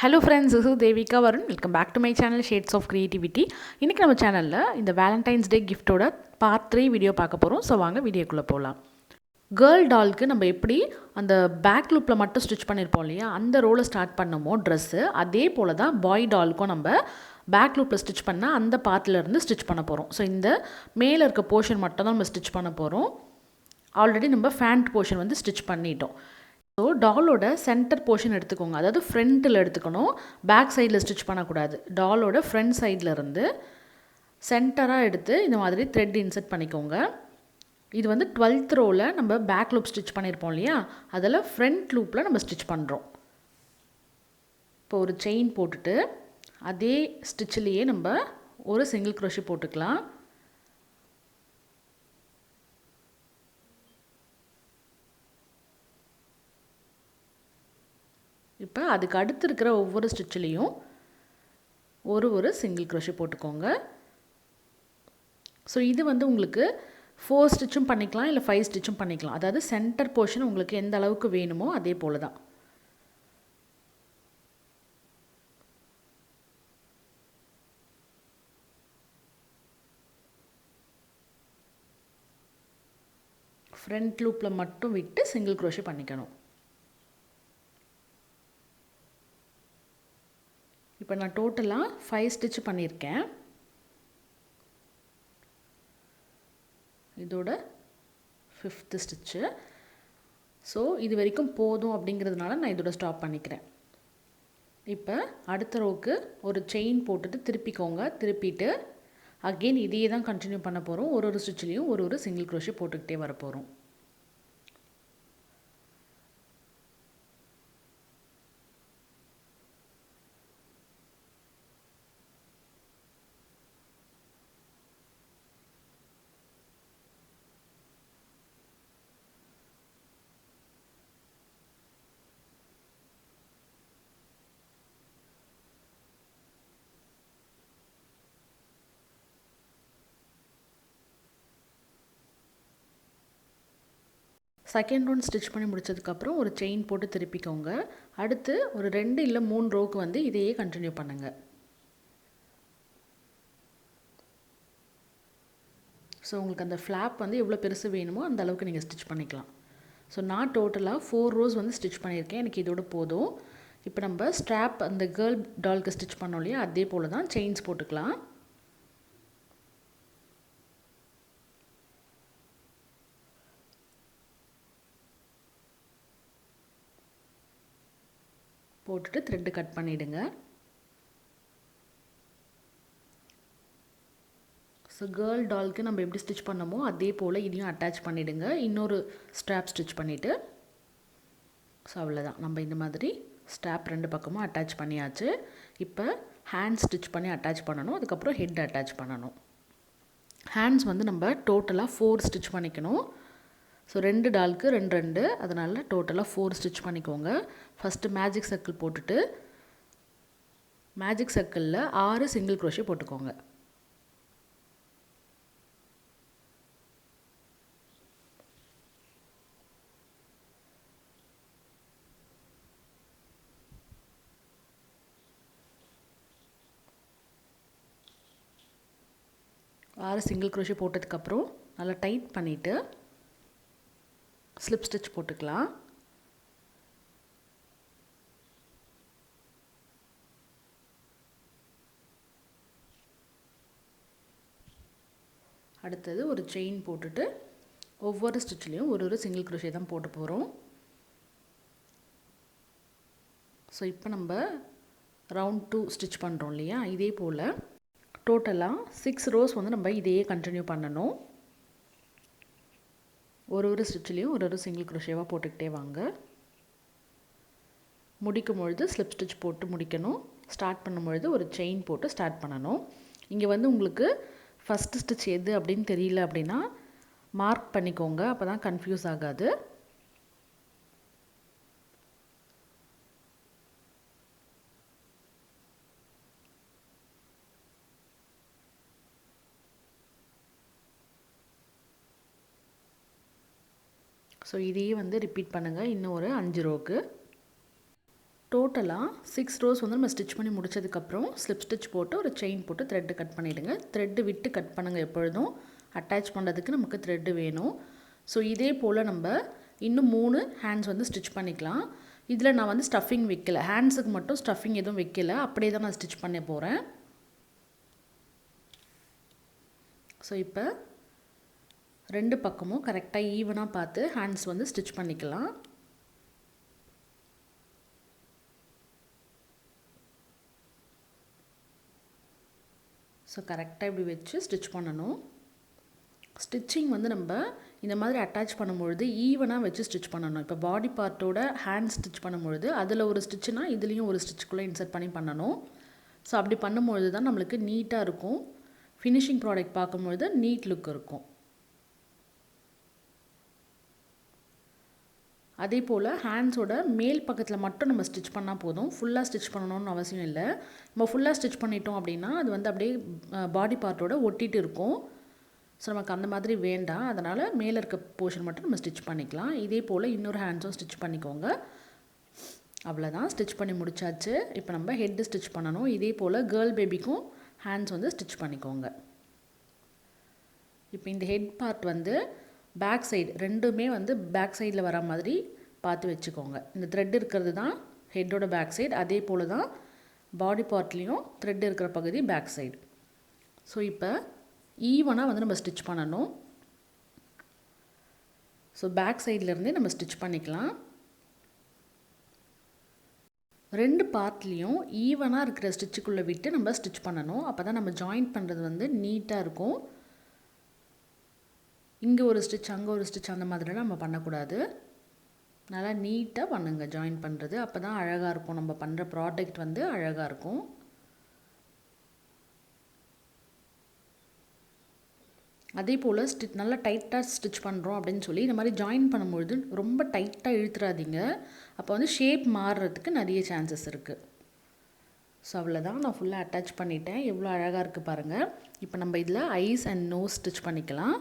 Hello friends, this is Deva4win27 Welcome back to my channel Shades of Creativity. இன்னைக்கு நம்ம சேனல்ல இந்த Valentine's டே கிஃப்ட்டோட part 3 video பார்க்க போறோம். சோ வாங்க வீடியோக்குள்ள போலாம். கேர்ள் டால்க்கு நம்ம எப்படி அந்த பேக் லூப்ல மட்டும் ஸ்டிட்ச் பண்ணிருப்போம் இல்லையா, அந்த ரோல ஸ்டார்ட் பண்ணோமோ Dress, அதே போல தான் பாய் டால்க்கும் நம்ம பேக் லூப்ல ஸ்டிட்ச் பண்ண அந்த பார்ட்ல இருந்து ஸ்டிட்ச் பண்ண போறோம். சோ இந்த மேல இருக்க போர்ஷன் மட்டும் தான் நம்ம ஸ்டிட்ச் பண்ண போறோம். ஆல்ரெடி நம்ம ஃபேண்ட் போர்ஷன் வந்து ஸ்டிட்ச் பண்ணிட்டோம். ஸோ டாலோட சென்டர் போர்ஷன் எடுத்துக்கோங்க, அதாவது ஃப்ரண்ட்டில் எடுத்துக்கணும், பேக் சைடில் ஸ்டிச் பண்ணக்கூடாது. டாலோட ஃப்ரண்ட் சைடில் இருந்து சென்டராக எடுத்து இந்த மாதிரி த்ரெட் இன்சர்ட் பண்ணிக்கோங்க. இது வந்து 12th ரோவில் நம்ம பேக் லூப் ஸ்டிச் பண்ணியிருப்போம் இல்லையா, அதில் ஃப்ரண்ட் லூப்பில் நம்ம ஸ்டிச் பண்ணுறோம். இப்போ ஒரு செயின் போட்டுட்டு அதே ஸ்டிச்சிலேயே நம்ம ஒரு சிங்கிள் க்ரோஷே போட்டுக்கலாம். இப்போ அதுக்கு அடுத்து இருக்கிற ஒவ்வொரு ஸ்டிச்சிலையும் ஒரு சிங்கிள் க்ரோஷே போட்டுக்கோங்க. ஸோ இது வந்து உங்களுக்கு 4 ஸ்டிச்சும் பண்ணிக்கலாம், இல்லை 5 ஸ்டிச்சும் பண்ணிக்கலாம். அதாவது சென்டர் போர்ஷன் உங்களுக்கு எந்த அளவுக்கு வேணுமோ அதே போல தான். ஃப்ரண்ட் லூப்பில் மட்டும் விட்டு சிங்கிள் க்ரோஷே பண்ணிக்கணும். இப்போ நான் டோட்டலாக 5 ஸ்டிச் பண்ணியிருக்கேன். இதோட 5th ஸ்டிச்சு. ஸோ இது வரைக்கும் போதும் அப்படிங்கிறதுனால நான் இதோட ஸ்டாப் பண்ணிக்கிறேன். இப்போ அடுத்த ரோவுக்கு ஒரு செயின் போட்டுட்டு திருப்பிக்கோங்க. திருப்பிட்டு அகெயின் இதையே தான் கண்டினியூ பண்ண போகிறோம். ஒரு ஸ்டிச்லேயும் ஒரு சிங்கிள் க்ரோஷே போட்டுக்கிட்டே வர போகிறோம். செகண்ட் ரவுண்ட் ஸ்டிச் பண்ணி முடிச்சதுக்கப்புறம் ஒரு செயின் போட்டு திருப்பிக்கோங்க. அடுத்து ஒரு 2 இல்லை 3 ரோவுக்கு வந்து இதையே கண்டினியூ பண்ணுங்கள். ஸோ உங்களுக்கு அந்த ஃப்ளாப் வந்து எவ்வளோ பெருசு வேணுமோ அந்த அளவுக்கு நீங்கள் ஸ்டிச் பண்ணிக்கலாம். ஸோ நான் டோட்டலாக 4 ரோஸ் வந்து ஸ்டிச் பண்ணியிருக்கேன். எனக்கு இதோட போதும். இப்போ நம்ம ஸ்ட்ராப் அந்த கேர்ள் டால்க்கு ஸ்டிச் பண்ணோம் இல்லையா, அதே போல் தான் செயின்ஸ் போட்டுக்கலாம். போட்டுட்டு த்ரெட்டு கட் பண்ணிவிடுங்க. ஸோ கேர்ள் டால்க்கு நம்ம எப்படி ஸ்டிச் பண்ணமோ அதே போல் இதையும் அட்டாச் பண்ணிவிடுங்க. இன்னொரு ஸ்ட்ராப் ஸ்டிச் பண்ணிவிட்டு ஸோ அவ்வளோதான். நம்ம இந்த மாதிரி ஸ்ட்ராப் 2 பக்கமும் அட்டாச் பண்ணியாச்சு. இப்போ ஹேண்ட் ஸ்டிச் பண்ணி அட்டாச் பண்ணணும். அதுக்கப்புறம் ஹெட் அட்டாச் பண்ணணும். ஹேண்ட்ஸ் வந்து நம்ம டோட்டலாக 4 ஸ்டிச் பண்ணிக்கணும். ஸோ 2 டால்க்கு 2 அதனால் டோட்டலாக 4 ஸ்டிச் பண்ணிக்கோங்க. ஃபஸ்ட்டு மேஜிக் சர்க்கிள் போட்டுட்டு மேஜிக் சர்க்கிளில் 6 சிங்கிள் க்ரோஷே போட்டுக்கோங்க. ஆறு சிங்கிள் க்ரோஷே போட்டதுக்கப்புறம் நல்லா டைட் பண்ணிவிட்டு ஸ்லிப் ஸ்டிச் போட்டுக்கலாம். அடுத்தது ஒரு செயின் போட்டுட்டு ஒவ்வொரு ஸ்டிச்லேயும் ஒரு சிங்கிள் க்ரோஷே தான் போட்டு போகிறோம். ஸோ இப்போ நம்ம ரவுண்ட் 2 ஸ்டிச் பண்ணுறோம் இல்லையா, இதே போல் டோட்டலாக 6 ரோஸ் வந்து நம்ம இதையே கண்டினியூ பண்ணணும். ஒரு ஸ்டிச்லேயும் ஒரு சிங்கிள் க்ரோஷேவாக போட்டுக்கிட்டே வாங்க. முடிக்கும் பொழுது ஸ்லிப் ஸ்டிச் போட்டு முடிக்கணும். ஸ்டார்ட் பண்ணும்பொழுது ஒரு செயின் போட்டு ஸ்டார்ட் பண்ணணும். இங்கே வந்து உங்களுக்கு ஃபஸ்ட்டு ஸ்டிச் எது அப்படின்னு தெரியல அப்படின்னா மார்க் பண்ணிக்கோங்க, அப்போ தான் கன்ஃபியூஸ் ஆகாது. ஸோ இதையே வந்து ரிப்பீட் பண்ணுங்கள் இன்னும் ஒரு 5 ரோவுக்கு. டோட்டலாக 6 ரோஸ் வந்து நம்ம ஸ்டிச் பண்ணி முடிச்சதுக்கப்புறம் ஸ்லிப் ஸ்டிச் போட்டு ஒரு செயின் போட்டு த்ரெட்டு கட் பண்ணிவிடுங்க. த்ரெட்டு விட்டு கட் பண்ணுங்கள். எப்பொழுதும் அட்டாச் பண்ணுறதுக்கு நமக்கு த்ரெட்டு வேணும். ஸோ இதே போல் நம்ம இன்னும் 3 ஹேண்ட்ஸ் வந்து ஸ்டிச் பண்ணிக்கலாம். இதில் நான் வந்து ஸ்டஃபிங் வைக்கல, ஹேண்ட்ஸுக்கு மட்டும் ஸ்டஃபிங் எதுவும் வைக்கல, அப்படியே தான் நான் ஸ்டிச் பண்ண போகிறேன். ஸோ இப்போ 2 பக்கமும் கரெக்டாக ஈவனாக பார்த்து ஹேண்ட்ஸ் வந்து ஸ்டிச் பண்ணிக்கலாம். ஸோ கரெக்டாக இப்படி வச்சு ஸ்டிச் பண்ணணும். ஸ்டிச்சிங் வந்து நம்ம இந்த மாதிரி அட்டாச் பண்ணும்பொழுது ஈவனாக வச்சு ஸ்டிச் பண்ணணும். இப்போ பாடி பார்ட்டோட ஹேண்ட் ஸ்டிச் பண்ணும்பொழுது அதில் ஒரு ஸ்டிச்சுனா இதுலேயும் ஒரு ஸ்டிச்சுக்குள்ளே இன்சர்ட் பண்ணி பண்ணணும். ஸோ அப்படி பண்ணும்பொழுது தான் நம்மளுக்கு நீட்டாக இருக்கும். ஃபினிஷிங் ப்ராடக்ட் பார்க்கும்பொழுது நீட் லுக் இருக்கும். அதே போல் ஹேண்ட்ஸோட மேல் பக்கத்தில் மட்டும் நம்ம ஸ்டிச் பண்ணால் போதும். ஃபுல்லாக ஸ்டிச் பண்ணணும்னு அவசியம் இல்லை. நம்ம ஃபுல்லாக ஸ்டிச் பண்ணிட்டோம் அப்படின்னா அது வந்து அப்படியே பாடி பார்ட்டோட ஒட்டிகிட்டு இருக்கும். ஸோ நமக்கு அந்த மாதிரி வேண்டாம். அதனால் மேலே இருக்க போர்ஷன் மட்டும் நம்ம ஸ்டிச் பண்ணிக்கலாம். இதே போல் இன்னொரு ஹேண்ட்ஸும் ஸ்டிச் பண்ணிக்கோங்க. அவ்வளோதான், ஸ்டிச் பண்ணி முடிச்சாச்சு. இப்போ நம்ம ஹெட்டு ஸ்டிச் பண்ணணும். இதே போல் கேர்ள் பேபிக்கும் ஹேண்ட்ஸ் வந்து ஸ்டிச் பண்ணிக்கோங்க. இப்போ இந்த ஹெட் பார்ட் வந்து பேக் சைடு ரெண்டுமே வந்து பேக் சைடில் வர மாதிரி பார்த்து வச்சுக்கோங்க. இந்த த்ரெட் இருக்கிறது தான் ஹெட்டோட பேக் சைடு, அதே போல் தான் பாடி பார்ட்லேயும் த்ரெட் இருக்கிற பகுதி பேக் சைடு. ஸோ இப்போ ஈவனாக வந்து நம்ம ஸ்டிச் பண்ணணும். ஸோ பேக் சைட்லேருந்தே நம்ம ஸ்டிச் பண்ணிக்கலாம். 2 பார்ட்லேயும் ஈவனாக இருக்கிற ஸ்டிச்சுக்குள்ளே விட்டு நம்ம ஸ்டிச் பண்ணணும். அப்போ தான் நம்ம ஜாயின் பண்ணுறது வந்து நீட்டாக இருக்கும். இங்கே ஒரு ஸ்டிச் அங்கே ஒரு ஸ்டிச் அந்த மாதிரிலாம் நம்ம பண்ணக்கூடாது. நல்லா நீட்டாக பண்ணுங்க ஜாயின் பண்ணுறது. அப்போ தான் அழகாக இருக்கும். நம்ம பண்ணுற ப்ராடக்ட் வந்து அழகாக இருக்கும். அதே போல் நல்லா டைட்டாக ஸ்டிச் பண்ணுறோம் அப்படின்னு சொல்லி இந்த மாதிரி ஜாயின் பண்ணும்பொழுது ரொம்ப டைட்டாக இழுத்துறாதீங்க. அப்போ வந்து ஷேப் மாறுறதுக்கு நிறைய சான்சஸ் இருக்குது. ஸோ அவ்வளோதான், நான் ஃபுல்லாக அட்டாச் பண்ணிட்டேன். எவ்வளோ அழகாக இருக்குது பாருங்கள். இப்போ நம்ம இதில் ஐஸ் அண்ட் நோஸ் ஸ்டிச் பண்ணிக்கலாம்.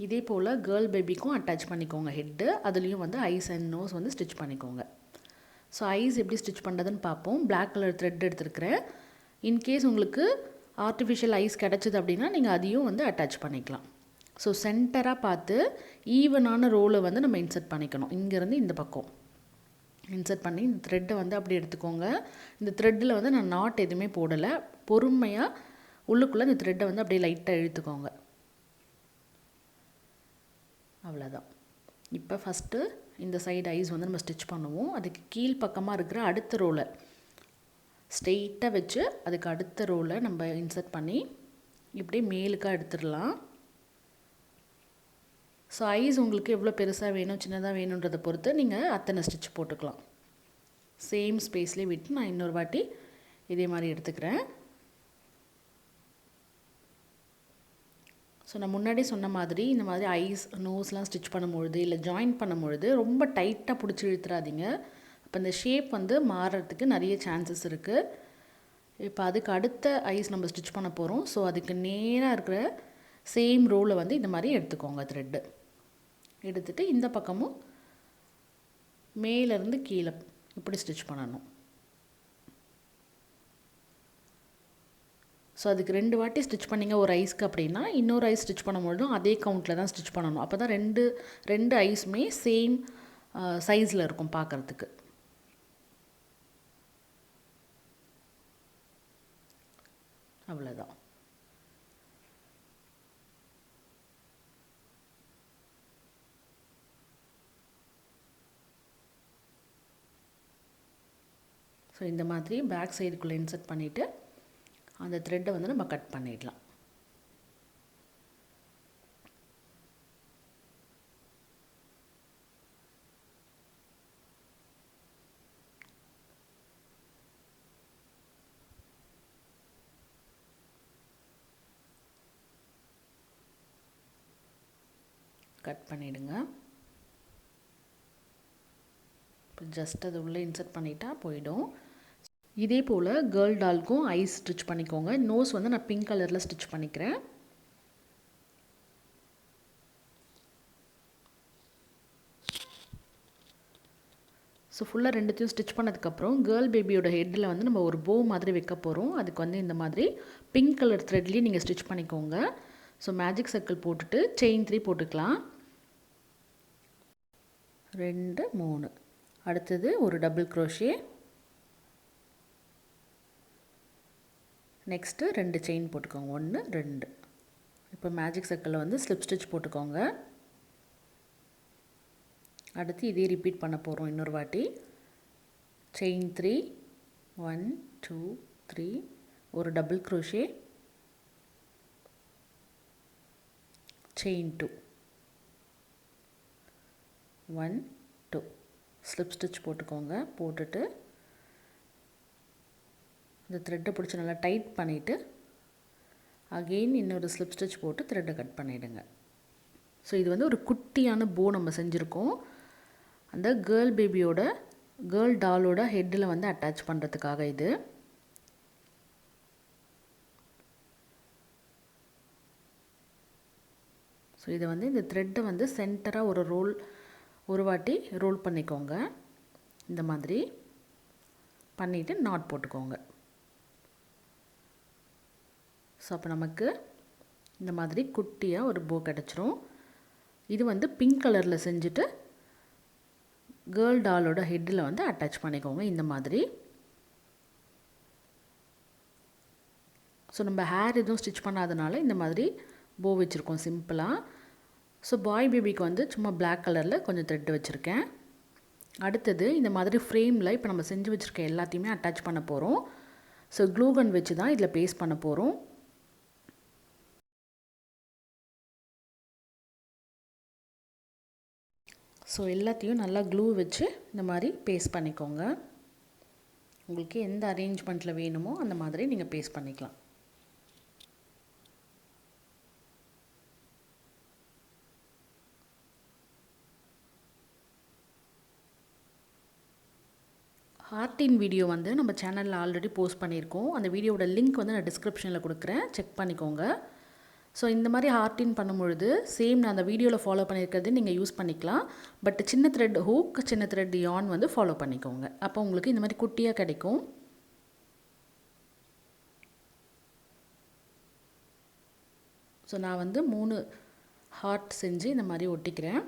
இதே போல் கேர்ள் பேபிக்கும் அட்டாச் பண்ணிக்கோங்க ஹெட்டு. அதுலேயும் வந்து ஐஸ் அண்ட் நோஸ் வந்து ஸ்டிச் பண்ணிக்கோங்க. ஸோ ஐஸ் எப்படி ஸ்டிச் பண்ணுறதுன்னு பார்ப்போம். பிளாக் கலர் த்ரெட் எடுத்துருக்கிறேன். இன்கேஸ் உங்களுக்கு ஆர்டிஃபிஷியல் ஐஸ் கிடச்சிது அப்படின்னா நீங்கள் அதையும் வந்து அட்டாச் பண்ணிக்கலாம். ஸோ சென்டராக பார்த்து ஈவனான ரோலை வந்து நம்ம இன்சர்ட் பண்ணிக்கணும். இங்கேருந்து இந்த பக்கம் இன்சர்ட் பண்ணி இந்த த்ரெட்டை வந்து அப்படி எடுத்துக்கோங்க. இந்த த்ரெட்டில் வந்து நான் நாட் எதுவுமே போடலை. பொறுமையாக உள்ளுக்குள்ளே இந்த த்ரெட்டை வந்து அப்படியே லைட்டாக இழுத்துக்கோங்க. அவ்வளோதான். இப்போ ஃபஸ்ட்டு இந்த சைடு ஐஸ் வந்து நம்ம ஸ்டிச் பண்ணுவோம். அதுக்கு கீழ் பக்கமாக இருக்கிற அடுத்த ரோலை ஸ்ட்ரெயிட்டாக வச்சு அதுக்கு அடுத்த ரோலை நம்ம இன்சர்ட் பண்ணி இப்படி மேலுக்காக எடுத்துடலாம். ஸோ ஐஸ் உங்களுக்கு எவ்வளோ பெருசாக வேணும் சின்னதாக வேணுன்றதை பொறுத்து நீங்கள் அத்தனை ஸ்டிச் போட்டுக்கலாம். சேம் ஸ்பேஸ்லேயே விட்டு நான் இன்னொரு வாட்டி இதே மாதிரி எடுத்துக்கிறேன். ஸோ நான் முன்னாடி சொன்ன மாதிரி இந்த மாதிரி ஐஸ் நோஸ்லாம் ஸ்டிச் பண்ணும்பொழுது இல்லை ஜாயின் பண்ணும்பொழுது ரொம்ப டைட்டாக பிடிச்சி இழுத்துறாதீங்க. அப்போ இந்த ஷேப் வந்து மாறுறதுக்கு நிறைய சான்சஸ் இருக்குது. இப்போ அதுக்கு அடுத்த ஐஸ் நம்ம ஸ்டிச் பண்ண போகிறோம். ஸோ அதுக்கு நேராக இருக்கிற சேம் ரோலை வந்து இந்த மாதிரி எடுத்துக்கோங்க. த்ரெட்டு எடுத்துகிட்டு இந்த பக்கமும் மேலேருந்து கீழே இப்படி ஸ்டிச் பண்ணணும். ஸோ அதுக்கு 2 வாட்டி ஸ்டிச் பண்ணிங்க ஒரு ஐஸ்க்கு அப்படின்னா இன்னொரு ஐஸ் ஸ்டிச் பண்ணும்பொழுதும் அதே கவுண்ட்டில் தான் ஸ்டிச் பண்ணணும். அப்போ தான் ரெண்டு ஐஸுமே சேம் சைஸில் இருக்கும் பார்க்குறதுக்கு. அவ்வளோதான். ஸோ இந்த மாதிரி பேக் சைடுக்குள்ளே இன்சர்ட் பண்ணிவிட்டு அந்த த்ரெட்டை வந்து நம்ம கட் பண்ணிடலாம். கட் பண்ணிவிடுங்க. இப்போ ஜஸ்ட் அது உள்ளே இன்சர்ட் பண்ணிட்டா போயிடும். இதே போல் கேர்ள் டால்க்கும் ஐஸ் ஸ்டிச் பண்ணிக்கோங்க. நோஸ் வந்து நான் பிங்க் கலரில் ஸ்டிச் பண்ணிக்கிறேன். ஸோ ஃபுல்லாக ரெண்டுத்தையும் ஸ்டிச் பண்ணதுக்கப்புறம் கேர்ள் பேபியோட ஹெட்டில் வந்து நம்ம ஒரு போ மாதிரி வைக்க போகிறோம். அதுக்கு வந்து இந்த மாதிரி பிங்க் கலர் த்ரெட்லேயே நீங்கள் ஸ்டிச் பண்ணிக்கோங்க. ஸோ மேஜிக் சர்க்கிள் போட்டுட்டு செயின் 3 போட்டுக்கலாம். 2 3. அடுத்தது ஒரு டபுள் க்ரோஷே. நெக்ஸ்ட்டு 2 செயின் போட்டுக்கோங்க. 1 2. இப்போ மேஜிக் சர்க்கிளில் வந்து ஸ்லிப் ஸ்டிச் போட்டுக்கோங்க. அடுத்து இதே ரிப்பீட் பண்ண போகிறோம் இன்னொரு வாட்டி. செயின் 3 1 2 3 ஒரு double crochet, chain 2 1 2 slip stitch போட்டுக்கோங்க. போட்டுட்டு இந்த த்ரெட்டை பிடிச்சி நல்லா டைட் பண்ணிவிட்டு அகெயின் இன்னொரு ஸ்லிப் ஸ்டிச் போட்டு த்ரெட்டை கட் பண்ணிவிடுங்க. ஸோ இது வந்து ஒரு குட்டியான போ நம்ம செஞ்சுருக்கோம். அந்த கேர்ள் டாலோட ஹெட்டில் வந்து அட்டாச் பண்ணுறதுக்காக இது. ஸோ இதை வந்து இந்த த்ரெட்டை வந்து சென்டராக ஒரு வாட்டி ரோல் பண்ணிக்கோங்க. இந்த மாதிரி பண்ணிவிட்டு நாட் போட்டுக்கோங்க. ஸோ அப்போ நமக்கு இந்த மாதிரி குட்டியாக ஒரு போ கிடச்சிரும். இது வந்து பிங்க் கலரில் செஞ்சுட்டு கேர்ள் டாலோட ஹெட்டில் வந்து அட்டாச் பண்ணிக்கோங்க இந்த மாதிரி. ஸோ நம்ம ஹேர் எதுவும் ஸ்டிச் பண்ணாதனால இந்த மாதிரி போ வச்சுருக்கோம் சிம்பிளாக. ஸோ பாய் பேபிக்கு வந்து சும்மா பிளாக் கலரில் கொஞ்சம் த்ரெட் வச்சுருக்கேன். அடுத்தது இந்த மாதிரி ஃப்ரேமில் இப்போ நம்ம செஞ்சு வச்சுருக்க எல்லாத்தையுமே அட்டாச் பண்ண போகிறோம். ஸோ க்ளூ கன் வச்சு தான் இதில் பேஸ்ட் பண்ண போகிறோம். ஸோ எல்லாத்தையும் நல்லா க்ளூ வச்சு இந்த மாதிரி பேஸ்ட் பண்ணிக்கோங்க. உங்களுக்கு எந்த அரேஞ்ச்மெண்ட்டில் வேணுமோ அந்த மாதிரி நீங்கள் பேஸ்ட் பண்ணிக்கலாம். ஹார்ட்டின் வீடியோ வந்து நம்ம சேனலில் ஆல்ரெடி போஸ்ட் பண்ணியிருக்கோம். அந்த வீடியோவோட லிங்க் வந்து நான் டிஸ்கிரிப்ஷனில் கொடுக்குறேன், செக் பண்ணிக்கோங்க. ஸோ இந்த மாதிரி ஹார்ட்டின் பண்ணும்பொழுது சேம் நான் அந்த வீடியோவில் ஃபாலோ பண்ணியிருக்கிறது நீங்கள் யூஸ் பண்ணிக்கலாம். பட் சின்ன த்ரெட் ஹூக், சின்ன த்ரெட் யான் வந்து ஃபாலோ பண்ணிக்கோங்க. அப்போ உங்களுக்கு இந்த மாதிரி குட்டியாக கிடைக்கும். ஸோ நான் வந்து 3 ஹார்ட் செஞ்சு இந்த மாதிரி ஒட்டிக்கிறேன்.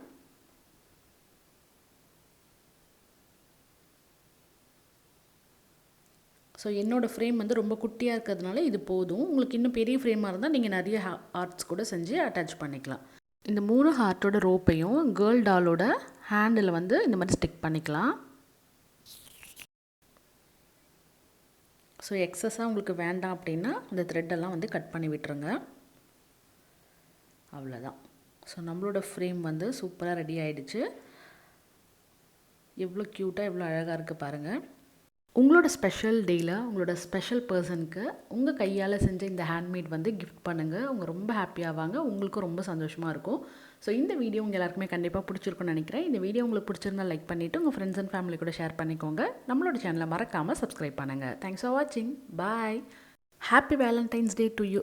ஸோ என்னோடய ஃப்ரேம் வந்து ரொம்ப குட்டியாக இருக்கிறதுனால இது போதும். உங்களுக்கு இன்னும் பெரிய ஃப்ரேமாக இருந்தால் நீங்கள் நிறைய ஹார்ட்ஸ் கூட செஞ்சு அட்டாச் பண்ணிக்கலாம். இந்த 3 ஹார்ட்டோட ரோப்பையும் கேர்ள் டாலோட ஹேண்டில் வந்து இந்த மாதிரி ஸ்டிக் பண்ணிக்கலாம். ஸோ எக்ஸஸாக உங்களுக்கு வேண்டாம் அப்படின்னா இந்த த்ரெட்டெல்லாம் வந்து கட் பண்ணி விட்டுருங்க. அவ்வளோதான். ஸோ நம்மளோட ஃப்ரேம் வந்து சூப்பராக ரெடி ஆகிடுச்சு. எவ்வளோ க்யூட்டாக எவ்வளோ அழகாக இருக்குது பாருங்கள். உங்களோட ஸ்பெஷல் டேயில் உங்களோட ஸ்பெஷல் பர்சனுக்கு உங்கள் கையால் செஞ்ச இந்த ஹேண்ட்மேட் வந்து கிஃப்ட் பண்ணுங்கள். அவங்க ரொம்ப ஹாப்பியாவாங்க, உங்களுக்கும் ரொம்ப சந்தோஷமாக இருக்கும். ஸோ இந்த வீடியோ உங்கள் எல்லாருக்குமே கண்டிப்பாக பிடிச்சிருக்குன்னு நினைக்கிறேன். இந்த வீடியோ உங்களுக்கு பிடிச்சிருந்தா லைக் பண்ணிவிட்டு உங்கள் ஃப்ரெண்ட்ஸ் அண்ட் ஃபேமிலி கூட ஷேர் பண்ணிக்கோங்க. நம்மளோட சேனலை மறக்காமல் சப்ஸ்கிரைப் பண்ணுங்கள். தேங்க்ஸ் ஃபார் வாட்சிங். Bye. Happy Valentine's day to you.